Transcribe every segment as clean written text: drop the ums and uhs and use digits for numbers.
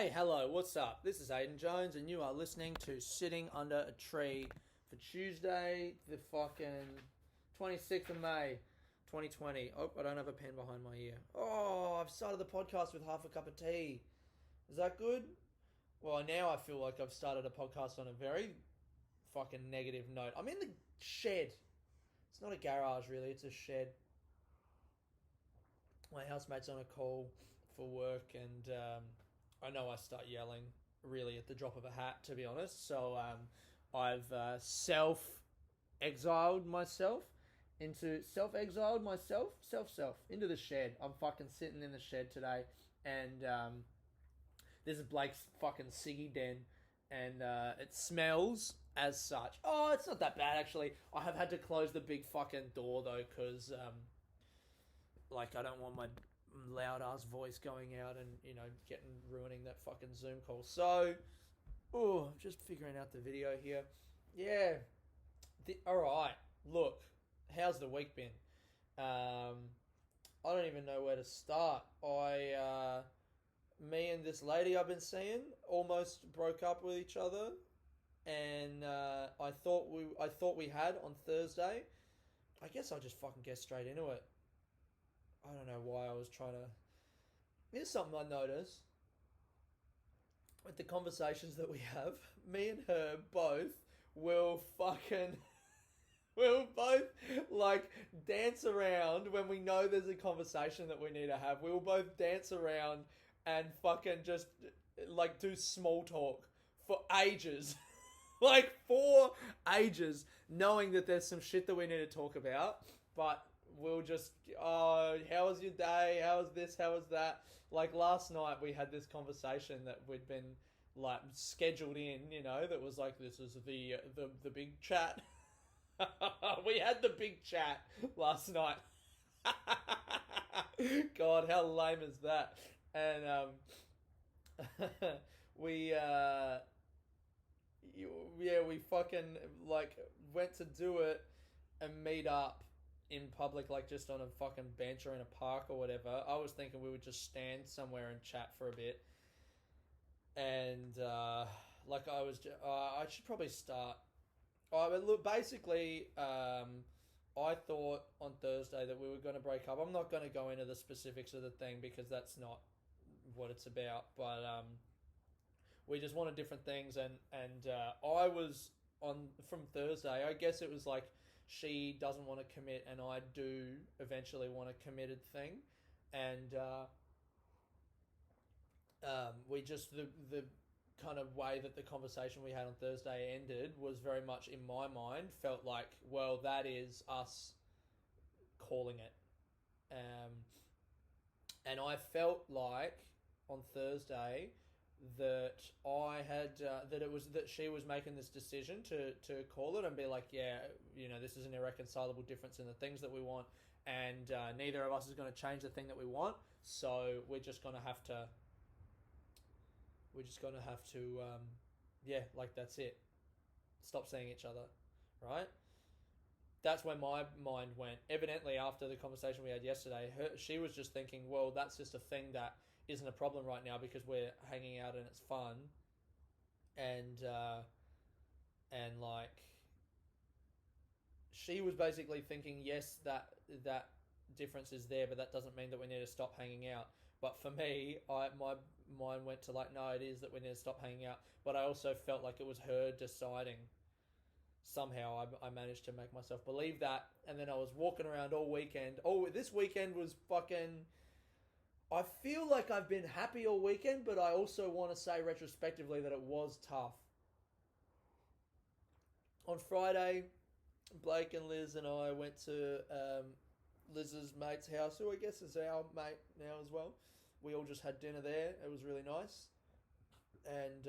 Hey, hello, what's up? This is Aidan Jones, and you are listening to Sitting Under a Tree for Tuesday, the fucking 26th of May, 2020. Oh, I don't have a pen behind my ear. Oh, I've started the podcast with half a cup of tea. Is that good? Well, now I feel like I've started a podcast on a very fucking negative note. I'm in the shed. It's not a garage, really, it's a shed. My housemate's on a call for work, and I know I start yelling really at the drop of a hat, to be honest. So I've self-exiled myself into into the shed. I'm fucking sitting in the shed today, and this is Blake's fucking ciggy den, and it smells as such. Oh, it's not that bad actually. I have had to close the big fucking door though, because like I don't want my loud ass voice going out and ruining that fucking Zoom call. So, I'm just figuring out the video here. Yeah, all right. Look, how's the week been? I don't even know where to start. Me and this lady I've been seeing almost broke up with each other, and I thought we had on Thursday. I guess I'll just fucking get straight into it. I don't know why I was trying to... Here's something I noticed. With the conversations that we have, me and her both will fucking... We'll both, like, dance around when we know there's a conversation that we need to have. We'll both dance around and fucking just, like, do small talk for ages. Like, for ages, knowing that there's some shit that we need to talk about, but... We'll just, how was your day? How was this? How was that? Like last night we had this conversation that we'd been like scheduled in, that was like, this is the big chat. We had the big chat last night. God, how lame is that? And we fucking like went to do it and meet up in public, like just on a fucking bench or in a park or whatever. I was thinking we would just stand somewhere and chat for a bit. And I should probably start. But look, basically, I thought on Thursday that we were going to break up. I'm not going to go into the specifics of the thing because that's not what it's about. But we just wanted different things, and I was from Thursday. I guess it was like, she doesn't want to commit, and I do eventually want a committed thing. And we just, the kind of way that the conversation we had on Thursday ended was very much, in my mind, felt like, well, that is us calling it. And I felt like on Thursday that I had that she was making this decision to call it and be like, yeah, this is an irreconcilable difference in the things that we want, and neither of us is going to change the thing that we want, so we're just going to have to like, that's it, stop seeing each other, right? That's where my mind went. Evidently, after the conversation we had yesterday, she was just thinking, well, that's just a thing that isn't a problem right now because we're hanging out and it's fun, and like, she was basically thinking, yes, that difference is there, but that doesn't mean that we need to stop hanging out. But for me, my mind went to like, no, it is that we need to stop hanging out. But I also felt like it was her deciding. Somehow I managed to make myself believe that, and then I was walking around all weekend. Oh, this weekend was fucking... I feel like I've been happy all weekend, but I also want to say retrospectively that it was tough. On Friday, Blake and Liz and I went to Liz's mate's house, who I guess is our mate now as well. We all just had dinner there. It was really nice. And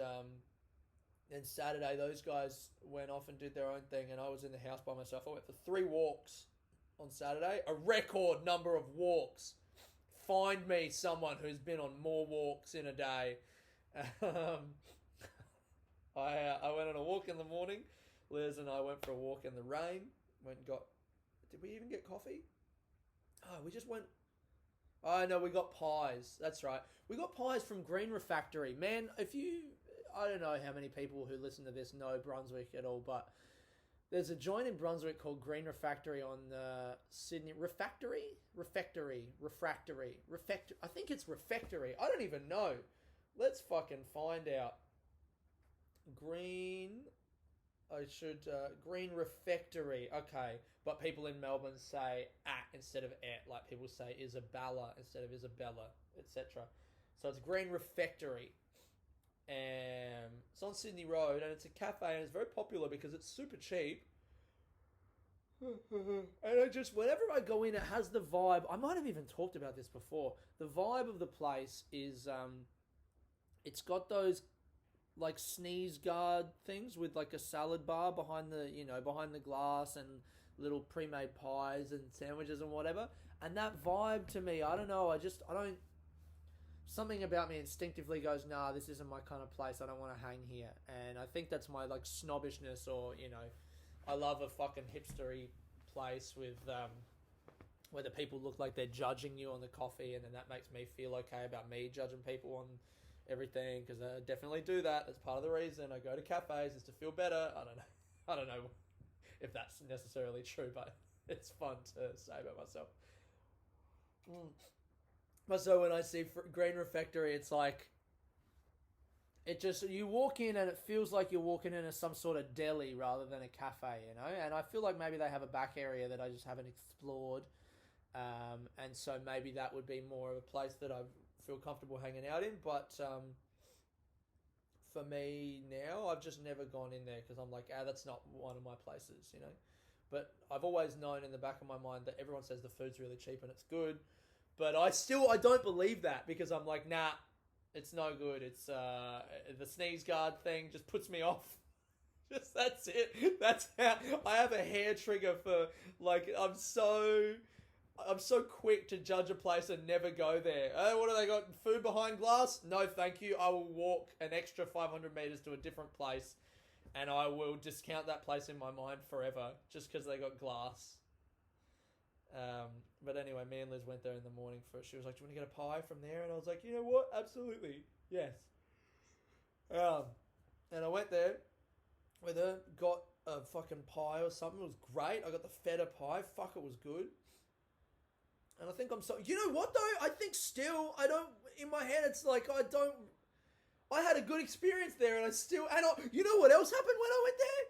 then Saturday, those guys went off and did their own thing, and I was in the house by myself. I went for 3 walks on Saturday, a record number of walks. Find me someone who's been on more walks in a day. I went on a walk in the morning. Liz and I went for a walk in the rain. Went and got... Did we even get coffee? Oh, we just went... Oh no, we got pies. That's right. We got pies from Green Refractory. Man, I don't know how many people who listen to this know Brunswick at all, but there's a joint in Brunswick called Green Refractory on Sydney. Refractory. I think it's Refractory. I don't even know. Let's fucking find out. Green Refractory. Okay. But people in Melbourne say at instead of et. Like people say Isabella instead of Isabella, etc. So it's Green Refractory. It's on Sydney Road, and it's a cafe, and it's very popular because it's super cheap. And whenever I go in, it has the vibe. I might have even talked about this before. The vibe of the place is, it's got those like sneeze guard things with like a salad bar behind the glass and little pre-made pies and sandwiches and whatever. And that vibe to me, I don't know. I don't. Something about me instinctively goes, nah, this isn't my kind of place. I don't want to hang here. And I think that's my like snobbishness, or I love a fucking hipstery place with where the people look like they're judging you on the coffee, and then that makes me feel okay about me judging people on everything, because I definitely do that. That's part of the reason I go to cafes, is to feel better. I don't know if that's necessarily true, but it's fun to say about myself. But so when I see Green Refractory, it's like, you walk in and it feels like you're walking into some sort of deli rather than a cafe, and I feel like maybe they have a back area that I just haven't explored, and so maybe that would be more of a place that I feel comfortable hanging out in, but for me now, I've just never gone in there because I'm like, that's not one of my places, but I've always known in the back of my mind that everyone says the food's really cheap and it's good. But I don't believe that, because I'm like, nah, it's no good. It's the sneeze guard thing just puts me off. Just that's it. That's how I have a hair trigger for, like, I'm so quick to judge a place and never go there. What do they got? Food behind glass? No, thank you. I will walk an extra 500 meters to a different place, and I will discount that place in my mind forever just because they got glass. But anyway, me and Liz went there in the morning she was like, do you want to get a pie from there? And I was like, you know what? Absolutely. Yes. And I went there with her, got a fucking pie or something. It was great. I got the feta pie. Fuck, it was good. And I think you know what though? I think still, in my head, it's like, I had a good experience there, and you know what else happened when I went there?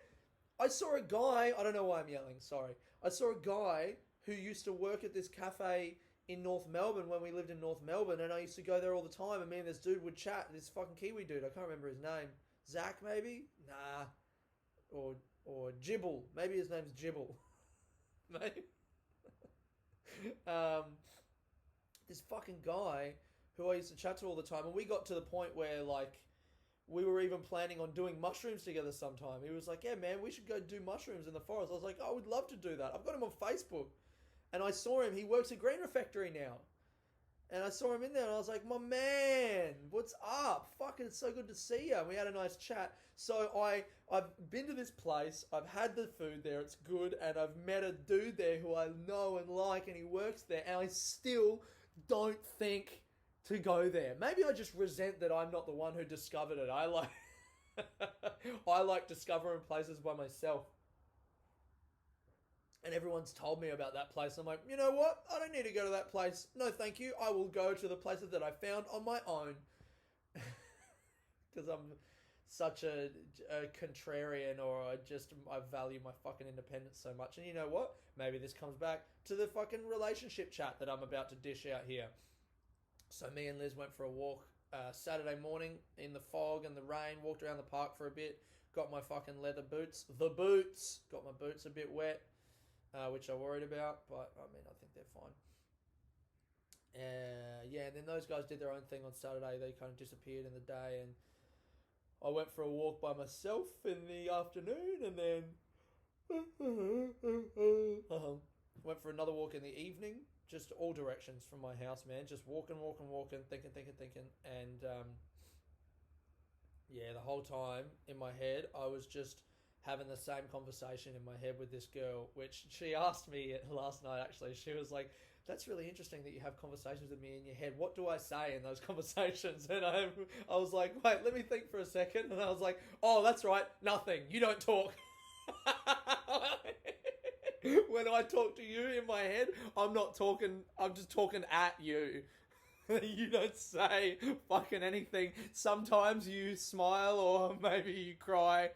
I saw a guy, I don't know why I'm yelling, sorry. I saw a guy who used to work at this cafe in North Melbourne when we lived in North Melbourne, and I used to go there all the time, and me and this dude would chat, this fucking Kiwi dude, I can't remember his name. Zach, maybe? Nah. Or Jibble. Maybe his name's Jibble. Maybe. This fucking guy who I used to chat to all the time, and we got to the point where, like, we were even planning on doing mushrooms together sometime. He was like, yeah, man, we should go do mushrooms in the forest. I was like, I would love to do that. I've got him on Facebook. And I saw him. He works at Green Refractory now. And I saw him in there, and I was like, my man, what's up? Fucking, it's so good to see you. And we had a nice chat. So I've been to this place. I've had the food there. It's good. And I've met a dude there who I know and like, and he works there. And I still don't think to go there. Maybe I just resent that I'm not the one who discovered it. I like discovering places by myself. And everyone's told me about that place. I'm like, you know what? I don't need to go to that place. No, thank you. I will go to the places that I found on my own. Because I'm such a contrarian, or I value my fucking independence so much. And you know what? Maybe this comes back to the fucking relationship chat that I'm about to dish out here. So me and Liz went for a walk Saturday morning in the fog and the rain, walked around the park for a bit, got my fucking leather boots. Got my boots a bit wet. Which I worried about, but I mean, I think they're fine. And then those guys did their own thing on Saturday. They kind of disappeared in the day, and I went for a walk by myself in the afternoon, and then went for another walk in the evening, just all directions from my house, man. Just walking, thinking, and the whole time in my head, I was just having the same conversation in my head with this girl, which she asked me last night, actually. She was like, that's really interesting that you have conversations with me in your head. What do I say in those conversations? And I was like, wait, let me think for a second. And I was like, oh, that's right, nothing. You don't talk. When I talk to you in my head, I'm not talking, I'm just talking at you. You don't say fucking anything. Sometimes you smile or maybe you cry.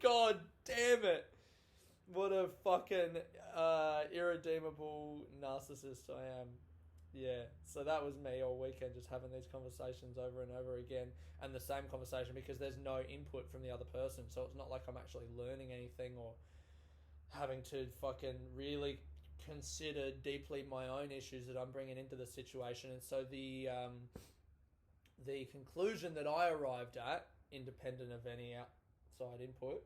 God damn it. What a fucking irredeemable narcissist I am. Yeah, so that was me all weekend, just having these conversations over and over again, and the same conversation because there's no input from the other person, so it's not like I'm actually learning anything or having to fucking really consider deeply my own issues that I'm bringing into the situation. And so the conclusion that I arrived at, independent of any outside input,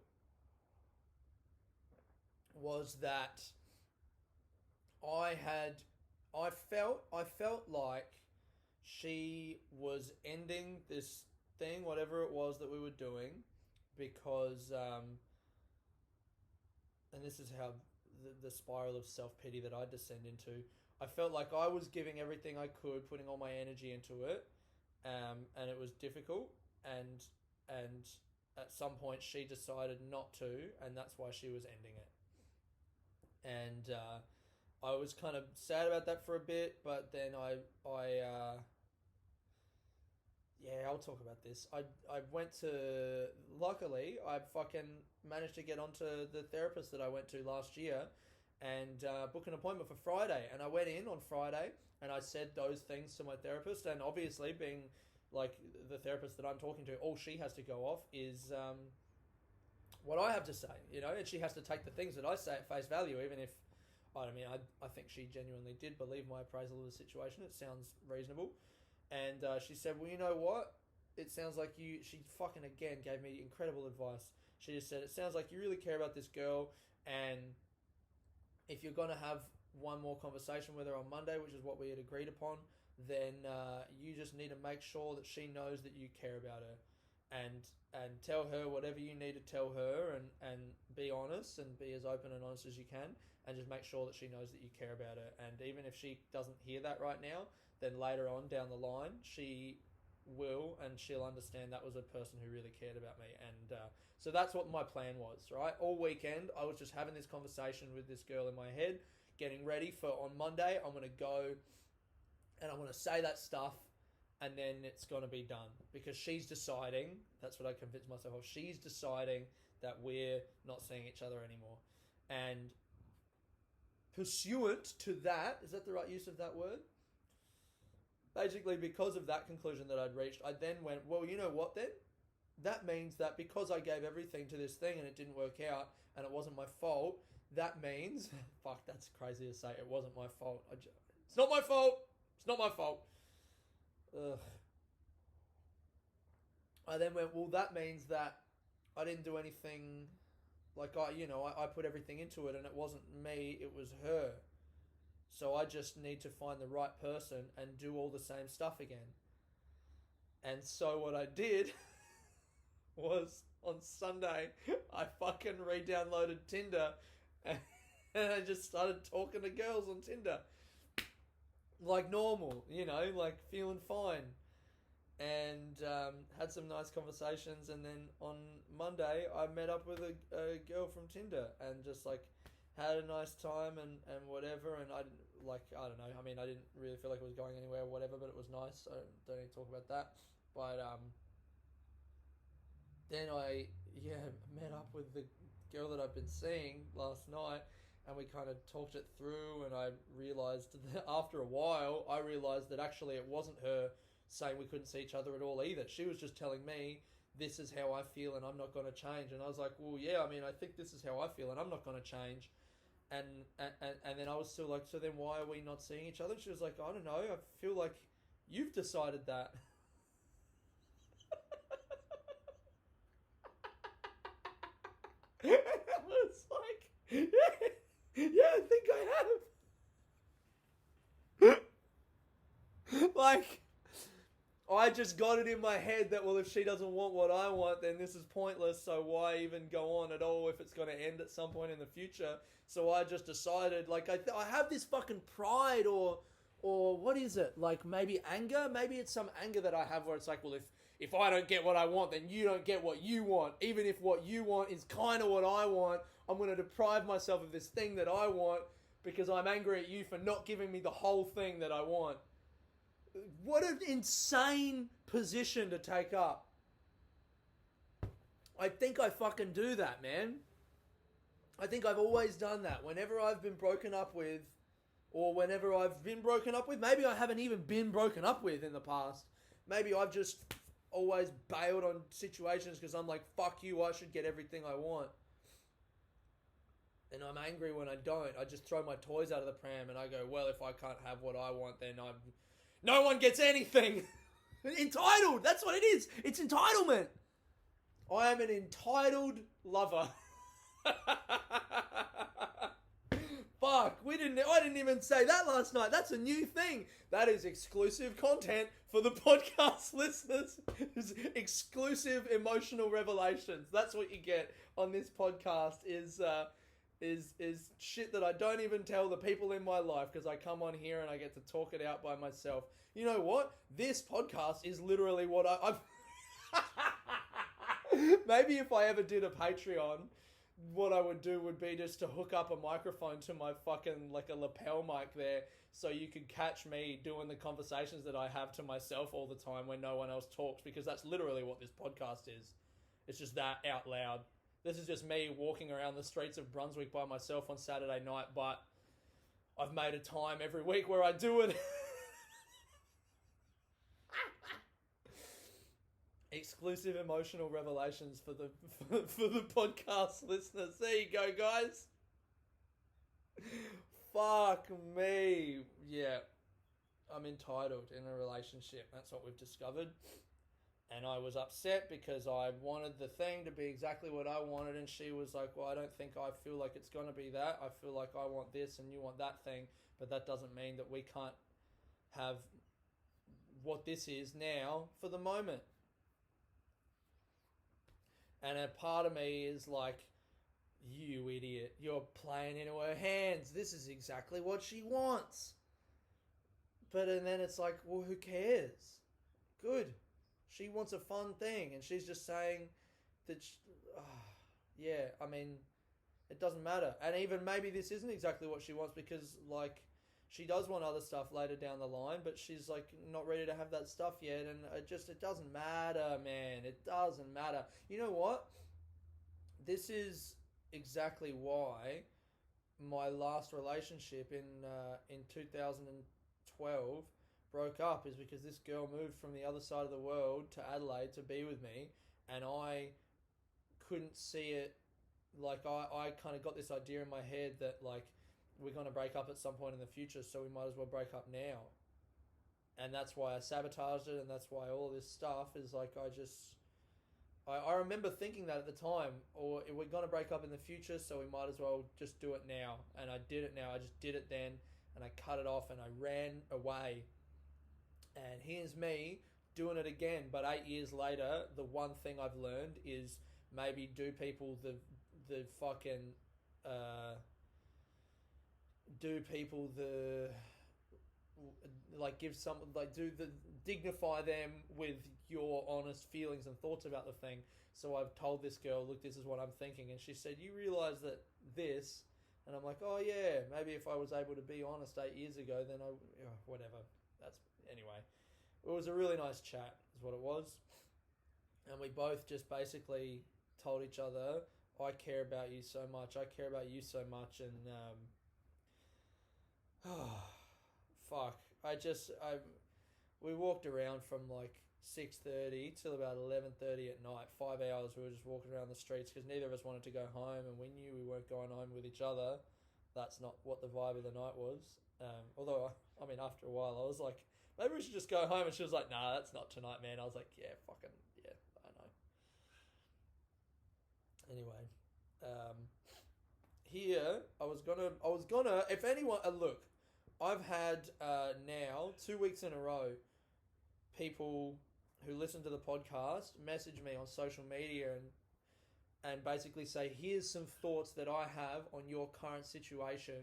was that I felt like she was ending this thing, whatever it was that we were doing, because and this is how the spiral of self-pity that I descend into. I felt like I was giving everything I could, putting all my energy into it, and it was difficult, and at some point she decided not to, and that's why she was ending it. And I was kind of sad about that for a bit, but then yeah, I'll talk about this. I went to, luckily, I fucking managed to get onto the therapist that I went to last year and book an appointment for Friday. And I went in on Friday and I said those things to my therapist. And obviously, being like the therapist that I'm talking to, all she has to go off is what I have to say, you know, and she has to take the things that I say at face value, even if, I mean, I think she genuinely did believe my appraisal of the situation. It sounds reasonable. And she said, well, you know what? It sounds like you... She fucking, again, gave me incredible advice. She just said, it sounds like you really care about this girl, and if you're going to have one more conversation with her on Monday, which is what we had agreed upon, then you just need to make sure that she knows that you care about her. And tell her whatever you need to tell her, and be honest and be as open and honest as you can, and just make sure that she knows that you care about her. And even if she doesn't hear that right now, then later on down the line she will, and she'll understand that was a person who really cared about me. And so that's what my plan was, right? All weekend I was just having this conversation with this girl in my head, getting ready for on Monday I'm going to go and I'm going to say that stuff, and then it's going to be done, because she's deciding, that's what I convinced myself of, she's deciding that we're not seeing each other anymore. And pursuant to that, is that the right use of that word? Basically, because of that conclusion that I'd reached, I then went, well, you know what then? That means that because I gave everything to this thing and it didn't work out and it wasn't my fault, that means... Fuck, that's crazy to say. It wasn't my fault. It's not my fault. It's not my fault. Ugh. I then went, well, that means that I didn't do anything... Like, I put everything into it and it wasn't me, it was her. So I just need to find the right person and do all the same stuff again. And so what I did was on Sunday, I fucking re-downloaded Tinder and I just started talking to girls on Tinder. Like normal, like feeling fine. And had some nice conversations. And then on Monday, I met up with a girl from Tinder and just like had a nice time and whatever. And I don't know. I mean, I didn't really feel like it was going anywhere or whatever, but it was nice. So don't need to talk about that. But then I met up with the girl that I've been seeing last night, and we kind of talked it through. And I realized that after a while, that actually it wasn't her saying we couldn't see each other at all either. She was just telling me, this is how I feel and I'm not going to change. And I was like, well, yeah, I mean, I think this is how I feel and I'm not going to change. And then I was still like, so then why are we not seeing each other? And she was like, I don't know, I feel like you've decided that. And I was like, yeah, I think I have. Like, I just got it in my head that, well, if she doesn't want what I want, then this is pointless, so why even go on at all if it's going to end at some point in the future? So I just decided, like, I have this fucking pride or what is it? Like, maybe anger? Maybe it's some anger that I have where it's like, well, if I don't get what I want, then you don't get what you want. Even if what you want is kind of what I want, I'm going to deprive myself of this thing that I want because I'm angry at you for not giving me the whole thing that I want. What an insane position to take up. I think I fucking do that, man. I think I've always done that. Whenever I've been broken up with, or whenever I've been broken up with, maybe I haven't even been broken up with in the past. Maybe I've just always bailed on situations because I'm like, fuck you, I should get everything I want. And I'm angry when I don't. I just throw my toys out of the pram and I go, well, if I can't have what I want, then no one gets anything. Entitled. That's what it is. It's entitlement. I am an entitled lover. Fuck. I didn't even say that last night. That's a new thing. That is exclusive content for the podcast listeners. It's exclusive emotional revelations. That's what you get on this podcast is shit that I don't even tell the people in my life because I come on here and I get to talk it out by myself. You know what? This podcast is literally what I've... Maybe if I ever did a Patreon, what I would do would be just to hook up a microphone to my fucking, like a lapel mic there so you could catch me doing the conversations that I have to myself all the time when no one else talks, because that's literally what this podcast is. It's just that out loud. This is just me walking around the streets of Brunswick by myself on Saturday night, but I've made a time every week where I do it. Exclusive emotional revelations for the podcast listeners. There you go, guys. Fuck me. Yeah. I'm entitled in a relationship. That's what we've discovered. And I was upset because I wanted the thing to be exactly what I wanted, and she was like, well, I don't think I feel like it's going to be that. I feel like I want this and you want that thing, but that doesn't mean that we can't have what this is now for the moment. And a part of me is like, you idiot, you're playing into her hands. This is exactly what she wants. But and then it's like, well, who cares? Good. She wants a fun thing, and she's just saying that, yeah, I mean, it doesn't matter. And even maybe this isn't exactly what she wants because, like, she does want other stuff later down the line, but she's, like, not ready to have that stuff yet, and it doesn't matter, man. It doesn't matter. You know what? This is exactly why my last relationship in 2012 broke up, is because this girl moved from the other side of the world to Adelaide to be with me, and I couldn't see it. Like, I kind of got this idea in my head that, like, we're going to break up at some point in the future, so we might as well break up now. And that's why I sabotaged it, and that's why all this stuff is like, I remember thinking that at the time, or we're going to break up in the future, so we might as well just do it now. And I did it now. I just did it then, and I cut it off, and I ran away. And here's me doing it again. But 8 years later, the one thing I've learned is maybe do people the fucking... do people the... like, give some... like, dignify them with your honest feelings and thoughts about the thing. So I've told this girl, look, this is what I'm thinking. And she said, you realise that this... And I'm like, oh yeah, maybe if I was able to be honest 8 years ago, then whatever. Anyway, it was a really nice chat, is what it was. And we both just basically told each other, I care about you so much. I care about you so much. And, fuck. We walked around from like 6:30 till about 11:30 at night. 5 hours we were just walking around the streets because neither of us wanted to go home, and we knew we weren't going home with each other. That's not what the vibe of the night was. Although, I mean, after a while I was like, maybe we should just go home. And she was like, nah, that's not tonight, man. I was like, yeah, fucking, yeah, I know. Anyway, here, I was gonna, if anyone, look, I've had, now, 2 weeks in a row, people who listen to the podcast message me on social media and basically say, here's some thoughts that I have on your current situation.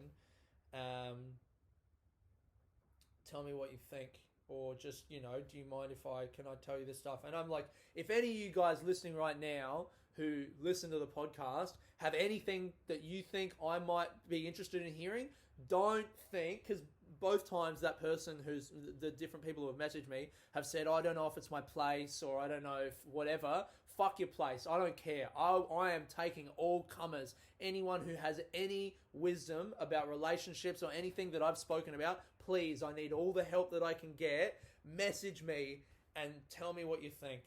Tell me what you think. Or just, do you mind if can I tell you this stuff? And I'm like, if any of you guys listening right now who listen to the podcast have anything that you think I might be interested in hearing, don't think, because both times that person who's the different people who have messaged me have said, I don't know if it's my place or I don't know if whatever. Fuck your place. I don't care. I am taking all comers. Anyone who has any wisdom about relationships or anything that I've spoken about, please, I need all the help that I can get. Message me and tell me what you think.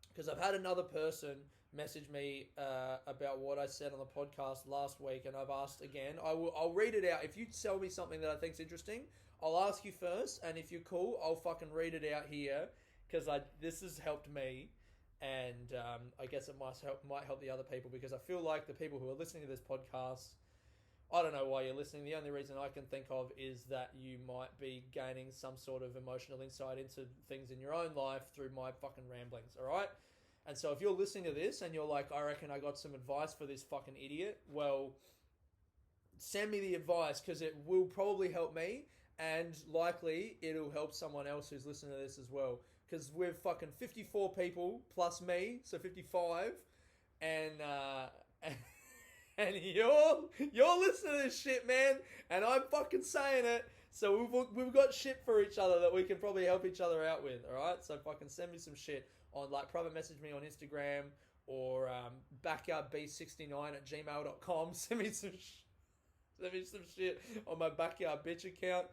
Because I've had another person message me about what I said on the podcast last week, and I've asked again. I'll read it out. If you tell me something that I think's interesting, I'll ask you first, and if you're cool, I'll fucking read it out here, because this has helped me, and I guess it might help the other people, because I feel like the people who are listening to this podcast, I don't know why you're listening. The only reason I can think of is that you might be gaining some sort of emotional insight into things in your own life through my fucking ramblings, all right? And so if you're listening to this and you're like, I reckon I got some advice for this fucking idiot, well, send me the advice, because it will probably help me, and likely it'll help someone else who's listening to this as well. Because we're fucking 54 people plus me, so 55, and and you're listening to this shit, man, and I'm fucking saying it. So we've got shit for each other that we can probably help each other out with, all right? So fucking send me some shit on, like, private message me on Instagram or backyardb69@gmail.com. Send me some shit on my backyard bitch account.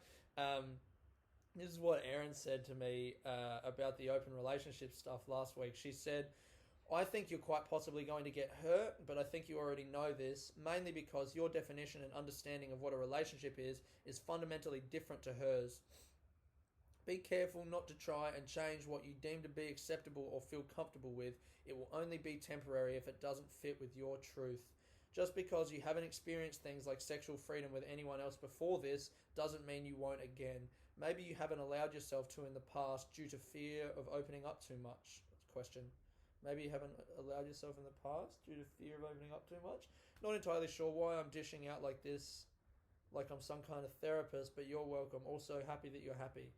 This is what Erin said to me about the open relationship stuff last week. She said, I think you're quite possibly going to get hurt, but I think you already know this, mainly because your definition and understanding of what a relationship is fundamentally different to hers. Be careful not to try and change what you deem to be acceptable or feel comfortable with. It will only be temporary if it doesn't fit with your truth. Just because you haven't experienced things like sexual freedom with anyone else before this doesn't mean you won't again. Maybe you haven't allowed yourself to in the past due to fear of opening up too much. Question. Maybe you haven't allowed yourself in the past due to fear of opening up too much. Not entirely sure why I'm dishing out like this, like I'm some kind of therapist, but you're welcome. Also happy that you're happy.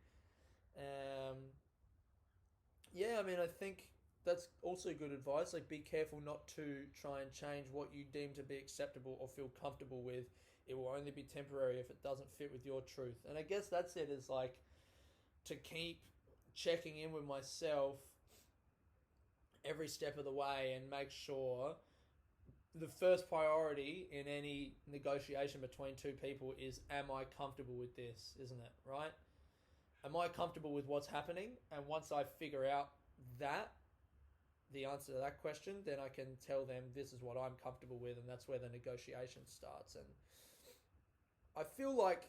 Yeah, I mean, I think that's also good advice. Like, be careful not to try and change what you deem to be acceptable or feel comfortable with. It will only be temporary if it doesn't fit with your truth. And I guess that's it, is like to keep checking in with myself every step of the way and make sure the first priority in any negotiation between two people is, am I comfortable with this, isn't it, right? Am I comfortable with what's happening? And once I figure out the answer to that question, then I can tell them this is what I'm comfortable with, and that's where the negotiation starts. And I feel like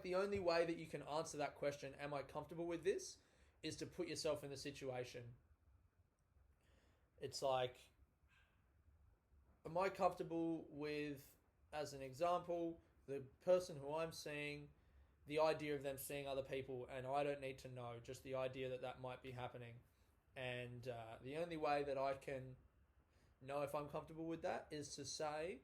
the only way that you can answer that question, am I comfortable with this, is to put yourself in the situation. It's like, am I comfortable with, as an example, the person who I'm seeing, the idea of them seeing other people, and I don't need to know, just the idea that might be happening. And the only way that I can know if I'm comfortable with that is to say,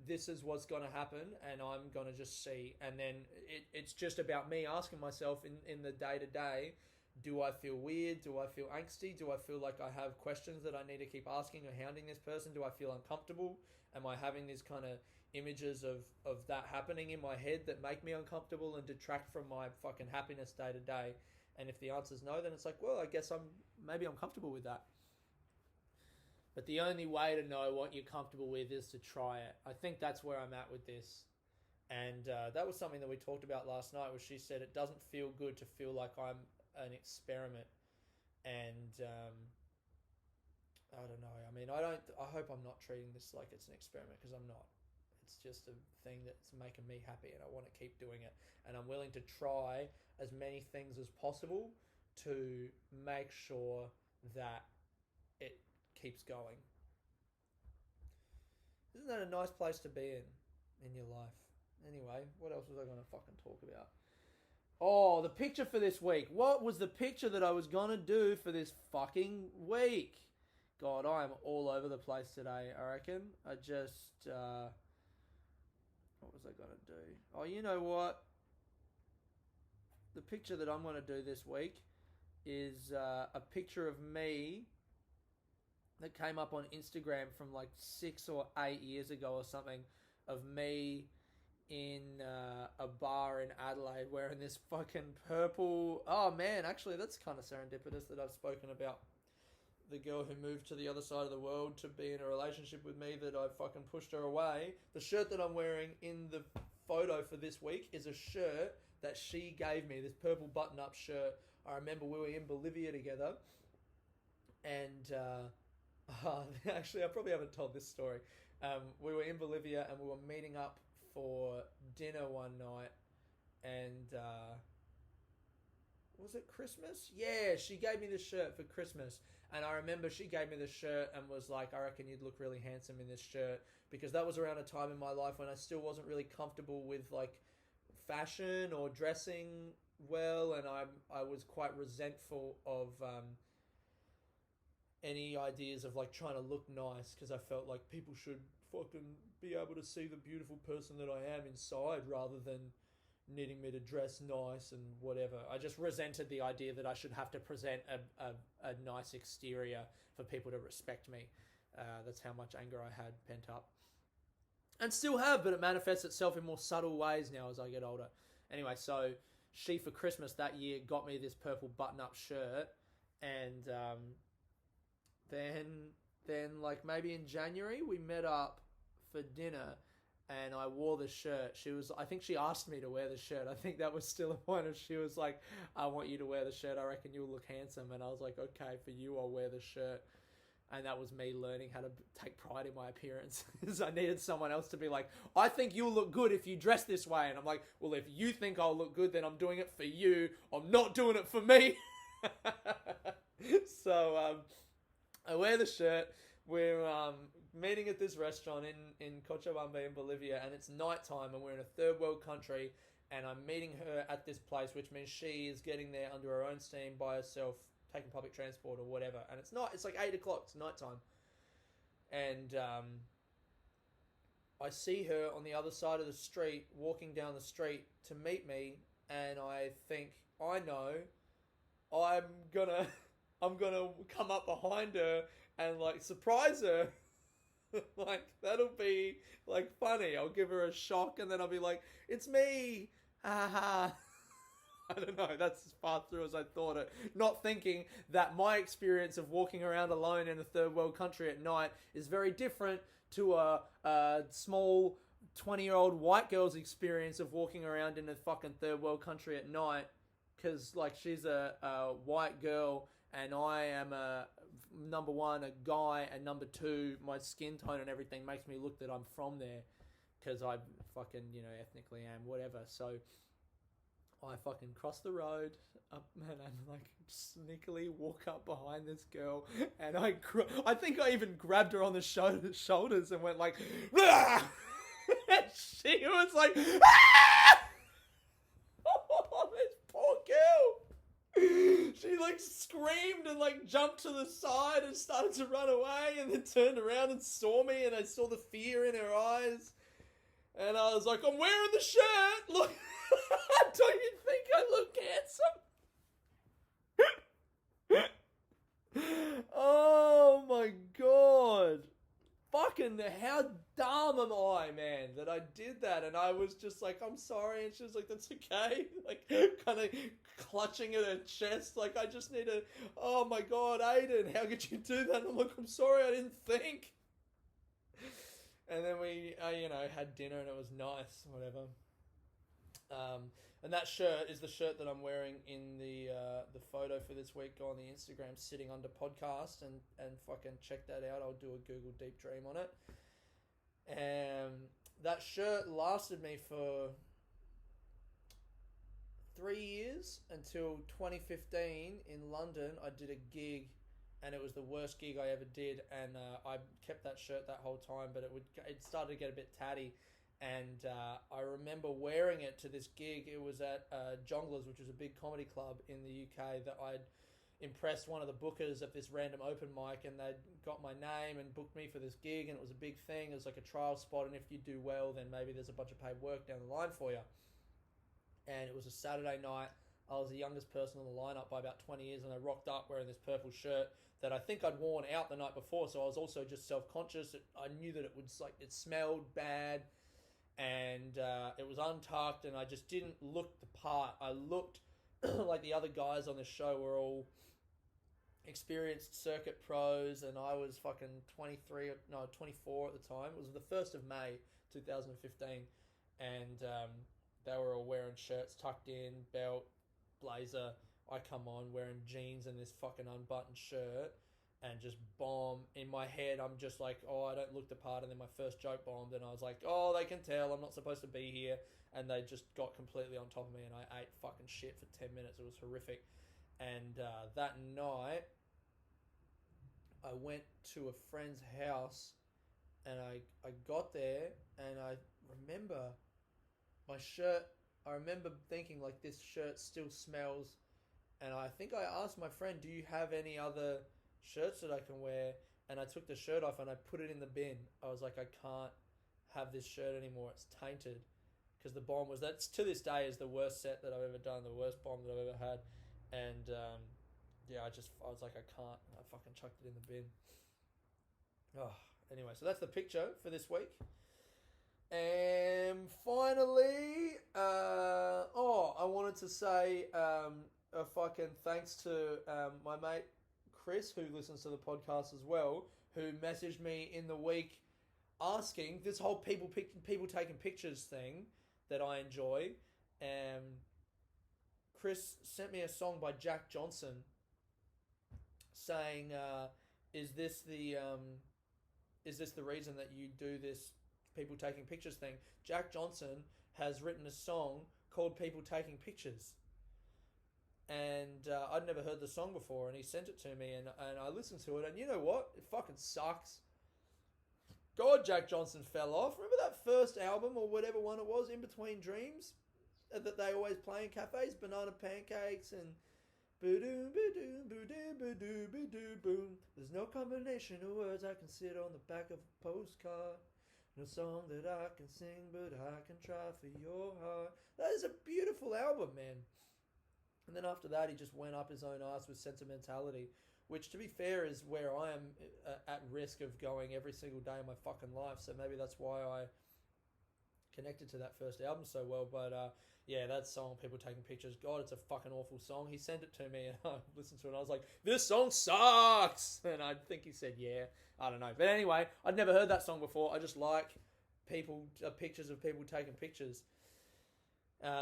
this is what's going to happen, and I'm going to just see. And then it's just about me asking myself in the day-to-day, do I feel weird? Do I feel angsty? Do I feel like I have questions that I need to keep asking or hounding this person? Do I feel uncomfortable? Am I having these kind of images of that happening in my head that make me uncomfortable and detract from my fucking happiness day to day? And if the answer is no, then it's like, well, I guess maybe I'm comfortable with that. But the only way to know what you're comfortable with is to try it. I think that's where I'm at with this. And that was something that we talked about last night, where she said it doesn't feel good to feel like I'm an experiment. And I don't know. I mean, I hope I'm not treating this like it's an experiment, because I'm not. It's just a thing that's making me happy, and I want to keep doing it. And I'm willing to try as many things as possible to make sure that it keeps going. Isn't that a nice place to be in your life? Anyway, what else was I going to fucking talk about? Oh, the picture for this week. What was the picture that I was going to do for this fucking week? God, I am all over the place today, I reckon. I just... what was I going to do? Oh, you know what? The picture that I'm going to do this week is a picture of me that came up on Instagram from like 6 or 8 years ago or something, of me in a bar in Adelaide wearing this fucking purple... Oh man, actually that's kind of serendipitous that I've spoken about the girl who moved to the other side of the world to be in a relationship with me, that I fucking pushed her away. The shirt that I'm wearing in the photo for this week is a shirt that she gave me, this purple button-up shirt. I remember we were in Bolivia together, and actually I probably haven't told this story. We were in Bolivia and we were meeting up for dinner one night, and was it Christmas? Yeah, she gave me this shirt for Christmas, and I remember she gave me this shirt and was like, I reckon you'd look really handsome in this shirt, because that was around a time in my life when I still wasn't really comfortable with like fashion or dressing well, and I was quite resentful of any ideas of like trying to look nice, because I felt like people should fucking be able to see the beautiful person that I am inside, rather than needing me to dress nice and whatever. I just resented the idea that I should have to present a nice exterior for people to respect me. That's how much anger I had pent up. And still have, but it manifests itself in more subtle ways now as I get older. Anyway, so she for Christmas that year got me this purple button-up shirt, and then like maybe in January we met up for dinner, and I wore the shirt. I think she asked me to wear the shirt. I think that was still a point of, she was like, I want you to wear the shirt. I reckon you'll look handsome. And I was like, okay, for you, I'll wear the shirt. And that was me learning how to take pride in my appearance. I needed someone else to be like, I think you'll look good if you dress this way. And I'm like, well, if you think I'll look good, then I'm doing it for you. I'm not doing it for me. So I wear the shirt. We're meeting at this restaurant in Cochabamba in Bolivia, and it's nighttime, and we're in a third world country, and I'm meeting her at this place, which means she is getting there under her own steam by herself, taking public transport or whatever. And it's like 8 o'clock, it's nighttime. And I see her on the other side of the street, walking down the street to meet me, and I think, I know, I'm gonna come up behind her and like surprise her. Like, that'll be like funny. I'll give her a shock, and then I'll be like, it's me, ha ha. I don't know, that's as far through as I thought it. Not thinking that my experience of walking around alone in a third world country at night is very different to a small 20-year-old white girl's experience of walking around in a fucking third world country at night. Because like, she's a white girl, and I am number one, a guy, and number two, my skin tone and everything makes me look that I'm from there, because I fucking, ethnically am, whatever. So I fucking cross the road up, and I'm like sneakily walk up behind this girl, and I think I even grabbed her on the shoulders and went like, ah! And she was like, ah! Oh, this poor girl. She like screamed and like jumped to the side and started to run away, and then turned around and saw me, and I saw the fear in her eyes, and I was like, I'm wearing the shirt, look. Don't you think I look handsome? Oh my god. Fucking, how dumb am I, man, that I did that. And I was just like, I'm sorry. And she was like, that's okay. Like, kind of clutching at her chest. Like, I just need to, oh my god, Aidan, how could you do that? And I'm like, I'm sorry, I didn't think. And then we, had dinner, and it was nice, whatever. And that shirt is the shirt that I'm wearing in the photo for this week. Go on the Instagram, sitting under podcast, and fucking check that out. I'll do a Google Deep Dream on it. That shirt lasted me for 3 years until 2015 in London. I did a gig, and it was the worst gig I ever did, and I kept that shirt that whole time, but it started to get a bit tatty. And I remember wearing it to this gig. It was at Jongleurs, which was a big comedy club in the UK that I'd impressed one of the bookers at this random open mic, and they'd got my name and booked me for this gig, and it was a big thing. It was like a trial spot, and if you do well, then maybe there's a bunch of paid work down the line for you. And it was a Saturday night. I was the youngest person on the lineup by about 20 years, and I rocked up wearing this purple shirt that I think I'd worn out the night before, so I was also just self-conscious. I knew that it smelled bad, and it was untucked, and I just didn't look the part. I looked like the other guys on the show were all experienced circuit pros, and I was fucking 24 at the time. It was the 1st of May 2015, and they were all wearing shirts tucked in, belt, blazer. I come on wearing jeans and this fucking unbuttoned shirt, and just bomb. In my head, I'm just like, oh, I don't look the part, and then my first joke bombed, and I was like, oh, they can tell I'm not supposed to be here, and they just got completely on top of me, and I ate fucking shit for 10 minutes. It was horrific. And that night, I went to a friend's house, and I got there, and I remember my shirt. I remember thinking, like, this shirt still smells, and I think I asked my friend, do you have any other shirts that I can wear? And I took the shirt off and I put it in the bin. I was like, I can't have this shirt anymore. It's tainted. Because the bomb was, that's to this day is the worst set that I've ever done, the worst bomb that I've ever had. And yeah, I was like, I can't. I fucking chucked it in the bin. Oh, anyway, so that's the picture for this week. And finally, I wanted to say a fucking thanks to my mate Chris, who listens to the podcast as well, who messaged me in the week asking this whole people taking pictures thing that I enjoy. Chris sent me a song by Jack Johnson saying, "Is this the reason that you do this people taking pictures thing?" Jack Johnson has written a song called "People Taking Pictures," and I'd never heard the song before, and he sent it to me, and I listened to it, and you know what? It fucking sucks. God, Jack Johnson fell off. Remember that first album or whatever one it was, In Between Dreams, that they always play in cafes, Banana Pancakes and boo-doo, boo-doo, boo-doo, boo-doo, boo-doo, boom. There's no combination of words I can sit on the back of a postcard. No song that I can sing, but I can try for your heart. That is a beautiful album, man. And then after that, he just went up his own ass with Sentimentality, which, to be fair, is where I am at risk of going every single day of my fucking life. So maybe that's why I connected to that first album so well. But yeah, that song, People Taking Pictures, God, it's a fucking awful song. He sent it to me, and I listened to it, and I was like, this song sucks! And I think he said, yeah. I don't know. But anyway, I'd never heard that song before. I just like pictures of people taking pictures.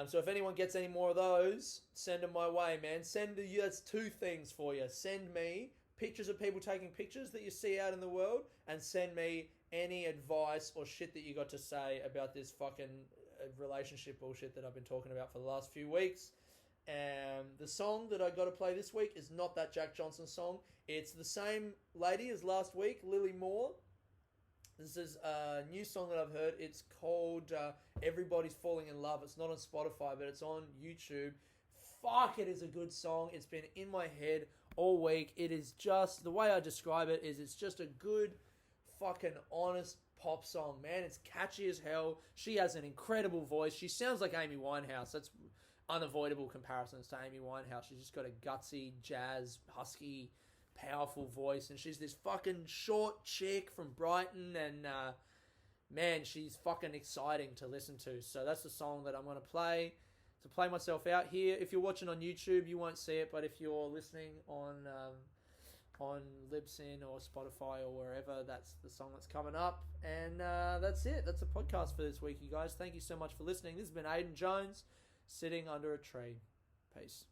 So if anyone gets any more of those, send them my way, man. That's two things for you. Send me pictures of people taking pictures that you see out in the world, and send me any advice or shit that you got to say about this fucking relationship bullshit that I've been talking about for the last few weeks. The song that I got to play this week is not that Jack Johnson song. It's the same lady as last week, Lily Moore. This is a new song that I've heard. It's called Everybody's Falling in Love. It's not on Spotify, but it's on YouTube. Fuck, it is a good song. It's been in my head all week. It is just, the way I describe it is it's just a good fucking honest pop song, man. It's catchy as hell. She has an incredible voice. She sounds like Amy Winehouse. That's unavoidable comparisons to Amy Winehouse. She's just got a gutsy, jazz, husky, powerful voice, and she's this fucking short chick from Brighton, and man, she's fucking exciting to listen to. So that's the song that I'm going to play myself out here. If you're watching on YouTube, you won't see it, but if you're listening on Libsyn or Spotify or wherever, that's the song that's coming up. And that's it. That's the podcast for this week, you guys. Thank you so much for listening. This has been Aidan Jones, sitting under a tree. Peace.